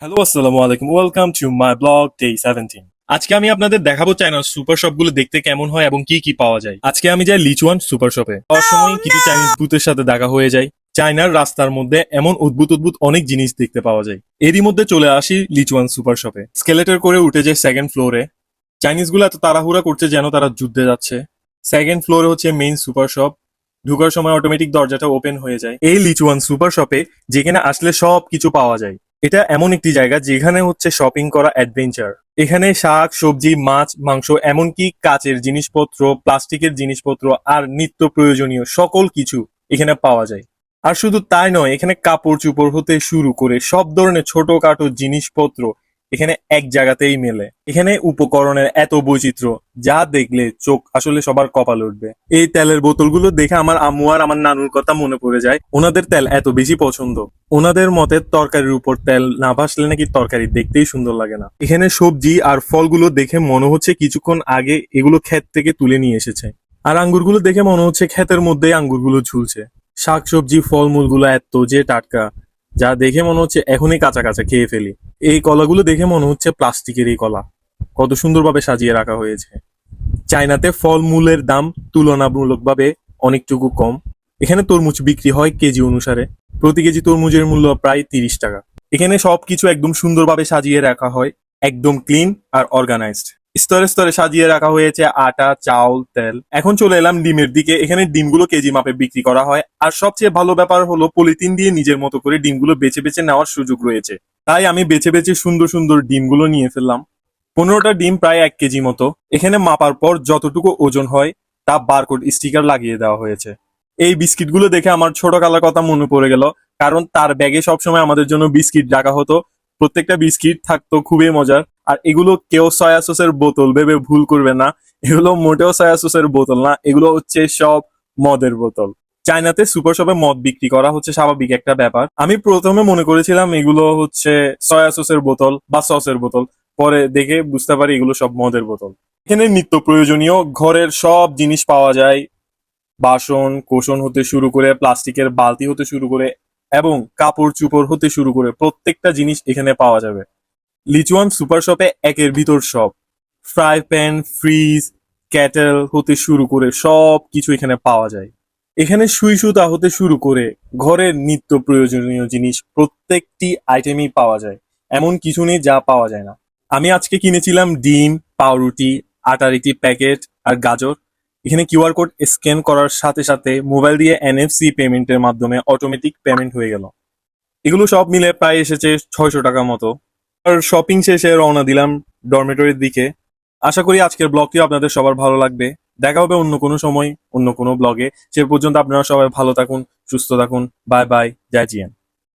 Hello, আসসালামু আলাইকুম। Welcome to my blog day 17। আজকে আমি আপনাদের দেখাবো চায়নার সুপার শপ গুলো দেখতে কেমন হয় এবং কি কি পাওয়া যায়। আজকে আমি যাই লিচুয়ান সুপার শপে। যাওয়ার সময় কিছু চাইনিজ বুথের সাথে দেখা হয়ে যায়। চায়নার রাস্তার মধ্যে এমন অদ্ভুত অদ্ভুত অনেক জিনিস দেখতে পাওয়া যায়। এরই মধ্যে চলে আসি লিচুয়ান সুপার শপে। স্কেলেটর করে উঠে যায় সেকেন্ড ফ্লোরে। চাইনিজ গুলো এত তাড়াহুড়া করছে যেন তারা যুদ্ধে যাচ্ছে। সেকেন্ড ফ্লোরে হচ্ছে মেইন সুপার শপ। ঢুকার সময় অটোমেটিক দরজাটা ওপেন হয়ে যায়। এই লিচুয়ান সুপার শপে যেখানে আসলে সব কিছু পাওয়া যায়। এটা এমন একটি জায়গা যেখানে হচ্ছে শপিং করা অ্যাডভেঞ্চার। এখানে শাক সবজি মাছ মাংস এমনকি কাচের জিনিসপত্র প্লাস্টিকের জিনিসপত্র আর নিত্য প্রয়োজনীয় সকল কিছু এখানে পাওয়া যায়। আর শুধু তাই নয়, এখানে কাপড় চোপড় হতে শুরু করে সব ধরনের ছোটখাটো জিনিসপত্র এখানে এক জায়গাতেই মেলে। এখানে উপকরণের এত বৈচিত্র্য যা দেখলে চোখ আসলে সবার কপাল উঠবে। এই তেলের বোতলগুলো দেখে আমার আম্মু আর আমার নানুর কথা মনে পড়ে যায়। ওনাদের তেল এত বেশি পছন্দ। ওনাদের মতে তরকারির উপর তেল না ভাসলে নাকি তরকারি দেখতেই সুন্দর লাগে না। এখানে সবজি আর ফলগুলো দেখে মনে হচ্ছে কিছুক্ষণ আগে এগুলো ক্ষেত থেকে তুলে নিয়ে এসেছে। আর আঙ্গুরগুলো দেখে মনে হচ্ছে ক্ষেতের মধ্যেই আঙ্গুরগুলো ঝুলছে। শাকসবজি ফলমূলগুলো এত যে টাটকা, যা দেখে মনে হচ্ছে এখনই কাঁচা কাঁচা খেয়ে ফেলি। এই কলাগুলো দেখে মনে হচ্ছে প্লাস্টিকের এই কলা। কত সুন্দরভাবে সাজিয়ে রাখা হয়েছে। চায়নাতে ফলমূলের দাম তুলনামূলকভাবে অনেকটুকু কম। এখানে তরমুজ বিক্রি হয় কেজি অনুসারে। প্রতি কেজি তরমুজের মূল্য প্রায় 30 টাকা। এখানে সবকিছু একদম সুন্দরভাবে সাজিয়ে রাখা হয়, একদম ক্লিন আর অর্গানাইজড। স্তরে স্তরে সাজিয়ে রাখা হয়েছে আটা চাউল তেল। এখন চলে এলাম ডিমের দিকে। এখানে ডিমগুলো কেজি মাপে বিক্রি করা হয়। আর সবচেয়ে ভালো ব্যাপার হলো পলিথিন দিয়ে নিজের মতো করে ডিমগুলো বেছে বেছে নেওয়ার সুযোগ রয়েছে। তাই আমি বেছে বেছে সুন্দর সুন্দর ডিমগুলো নিয়ে ফেললাম। 15টা ডিম প্রায় 1 কেজি মতো। এখানে মাপার পর যতটুকু ওজন হয় তা বারকোড স্টিকার লাগিয়ে দেওয়া হয়েছে। এই বিস্কিটগুলো দেখে আমার ছোট কালার কথা মনে পড়ে গেল, কারণ তার ব্যাগে সবসময় আমাদের জন্য বিস্কিট রাখা হতো। প্রত্যেকটা বিস্কিট থাকতো খুবই মজার। আর এগুলো কেউ সয়া সসের বোতল ভেবে ভুল করবে না। এগুলো মোটেও সয়া সসের বোতল না, এগুলো হচ্ছে সব মদের বোতল। চায়নাতে সুপার শপে মদ বিক্রি করা হচ্ছে স্বাভাবিক একটা ব্যাপার। আমি প্রথমে মনে করেছিলাম এগুলো হচ্ছে সয়া সসের বোতল বা সসের বোতল। পরে দেখে বুঝতে পারি এগুলো সব মদের বোতল। এখানে নিত্য প্রয়োজনীয় ঘরের সব জিনিস পাওয়া যায়। বাসন কোসন হতে শুরু করে প্লাস্টিকের বালতি হতে শুরু করে এবং কাপড় চোপড় হতে শুরু করে প্রত্যেকটা জিনিস এখানে পাওয়া যাবে। লিচুয়ান সুপার শপে একের ভিতর সব। ফ্রাই প্যান ফ্রিজ ক্যাটেল হতে শুরু করে সব কিছু এখানে পাওয়া যায়। এখানে সুই সুতা হতে শুরু করে ঘরের নিত্য প্রয়োজনীয় জিনিস প্রত্যেকটি আইটেমই পাওয়া যায়। এমন কিছু নেই যা পাওয়া যায় না। আমি আজকে কিনেছিলাম ডিম পাউরুটি আটার একটি প্যাকেট আর গাজর। এখানে কিউআর কোড স্ক্যান করার সাথে সাথে মোবাইল দিয়ে এনএফসি পেমেন্টের মাধ্যমে অটোমেটিক পেমেন্ট হয়ে গেল। এগুলো সব মিলে প্রায় এসেছে 600 টাকা মতো। আর শপিং শেষে রওনা দিলাম ডরমেটরির দিকে। আশা করি আজকের ব্লগটিও আপনাদের সবার ভালো লাগবে। দেখা হবে অন্য কোনো সময় অন্য কোনো ব্লগে। সে পর্যন্ত আপনারা সবাই ভালো থাকুন সুস্থ থাকুন। বাই বাই, জয় জিয়ান।